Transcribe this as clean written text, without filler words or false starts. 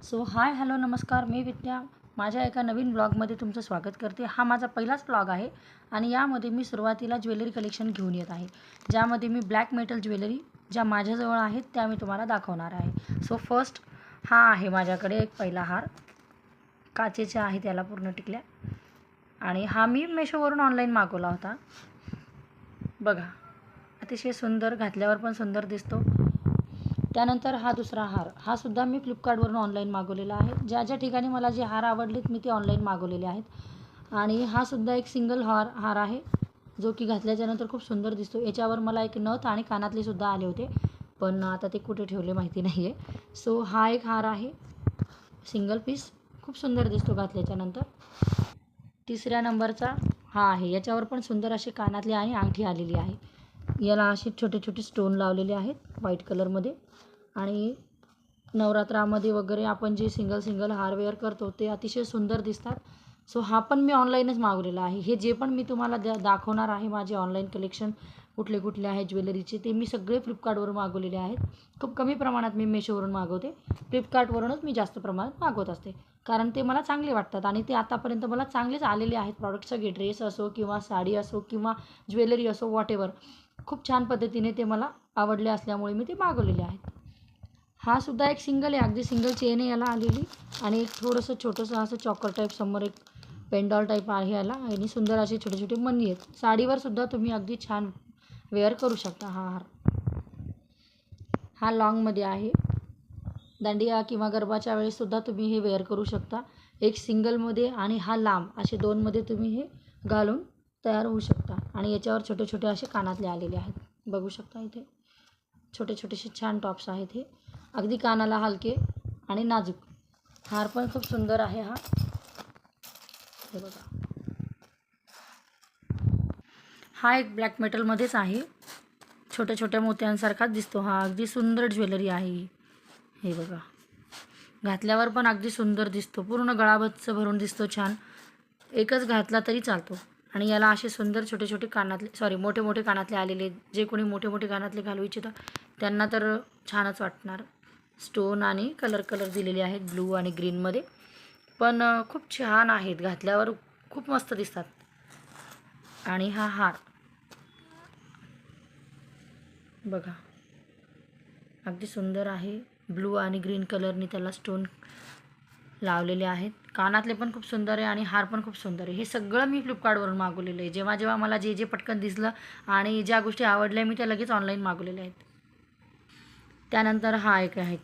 So hi hello नमस्कार, मी विद्या माझ्या एका नवीन ब्लॉगमध्ये तुमचं स्वागत करते. हा माझा पहिलाच ब्लॉग आहे आणि यामध्ये मी सुरुवातीला ज्वेलरी कलेक्शन घेऊन येत आहे, ज्यामध्ये मी ब्लॅक मेटल ज्वेलरी ज्या माझ्याजवळ आहेत त्या मी तुम्हाला दाखवणार आहे. सो फर्स्ट हा आहे माझ्याकडे एक पहिला हार, काचेचे आहे, त्याला पूर्ण टिकल्या, आणि हा मी मेशोवरून ऑनलाईन मागवला होता. बघा, अतिशय सुंदर, घातल्यावर पण सुंदर दिसतो. त्यानंतर हा दुसरा हार, हा सुद्धा मी फ्लिपकार्टवरून ऑनलाईन मागवलेला आहे. ज्या ज्या ठिकाणी मला जे हार आवडलेत मी ते ऑनलाईन मागवलेले आहेत. आणि हा सुद्धा एक सिंगल हार आहे, जो की घातल्याच्यानंतर खूप सुंदर दिसतो. याच्यावर मला एक नथ आणि कानातले सुद्धा आले होते, पण आता ते कुठे ठेवले माहिती नाही आहे. सो हा एक हार आहे, सिंगल पीस, खूप सुंदर दिसतो घातल्याच्यानंतर. तिसऱ्या नंबरचा हा आहे, याच्यावर पण सुंदर असे कानातले आणि अंगठी आलेली आहे. याला असे छोटे छोटे स्टोन लावलेले आहेत व्हाईट कलरमध्ये. आणि नवरात्रामध्ये वगैरे आपण जे सिंगल हार वेअर करतो ते अतिशय सुंदर दिसतात. सो हा पण मी ऑनलाईनच मागवलेला आहे. हे जे पण मी तुम्हाला दाखवणार आहे माझे ऑनलाईन कलेक्शन कुठले कुठले आहे ज्वेलरीचे, ते मी सगळे फ्लिपकार्टवरून मागवलेले आहेत. खूप कमी प्रमाणात मी मेशोवरून मागवते, फ्लिपकार्टवरूनच मी जास्त प्रमाणात मागवत असते, कारण ते मला चांगले वाटतात आणि ते आतापर्यंत मला चांगलेच आलेले आहेत प्रॉडक्ट सगळे. ड्रेस असो किंवा साडी असो किंवा ज्वेलरी असो, वॉटेवर, खूप छान पद्धतीने ते मला आवडले असल्यामुळे मी ते मागवलेले आहेत. हा सुद्धा एक सिंगल आहे, अगदी सिंगल चेन आहे याला आलेली, आणि एक थोडंसं छोटंसं असं चॉकर टाईप समोर एक पेंडॉल टाईप आहे याला, आणि सुंदर असे छोटे छोटे मणी आहेत. साडीवर सुद्धा तुम्ही अगदी छान वेअर करू शकता. हा हार, हा लॉंगमध्ये आहे, दांडिया किंवा गरबाच्या वेळेससुद्धा तुम्ही हे वेअर करू शकता. एक सिंगलमध्ये आणि हा लांब, असे दोनमध्ये तुम्ही हे घालून तयार होऊ शकता. आणि याच्यावर छोटे छोटे असे कानातले आलेले आहेत, बघू शकता. इथे छोटे छोटेसे छान टॉप्स आहेत, हे अगदी कानाला हलके आणि नाजूक. हार पण खूप सुंदर आहे हा, हे बघा. हा एक ब्लॅक मेटलमध्येच आहे, छोट्या छोट्या मोत्यांसारखाच दिसतो हा. अगदी सुंदर ज्वेलरी आहे ही, हे बघा. घातल्यावर पण अगदी सुंदर दिसतो, पूर्ण गळाबच्च भरून दिसतो छान. एकच घातला तरी चालतो. आणि याला असे सुंदर छोटे छोटे कानातले, मोठे मोठे कानातले आलेले. जे कोणी मोठे मोठे कानातले घालू इच्छितं त्यांना तर छानच वाटणार. स्टोन आणि कलर दिलेले आहेत, ब्लू आणि ग्रीनमध्ये, पण खूप छान आहेत, घातल्यावर खूप मस्त दिसतात. आणि हा हार बघा, अगदी सुंदर आहे, ब्लू आणि ग्रीन कलरनी त्याला स्टोन लावलेले आहेत. कानातले पण खूप सुंदर आहे आणि हार पण खूप सुंदर आहे. हे सगळं मी फ्लिपकार्टवरून मागवलेलं आहे. जेव्हा जेव्हा मला जे जे पटकन दिसलं आणि ज्या गोष्टी आवडल्या मी त्या लगेच ऑनलाईन मागवलेल्या आहेत. त्यानंतर हा एक आहे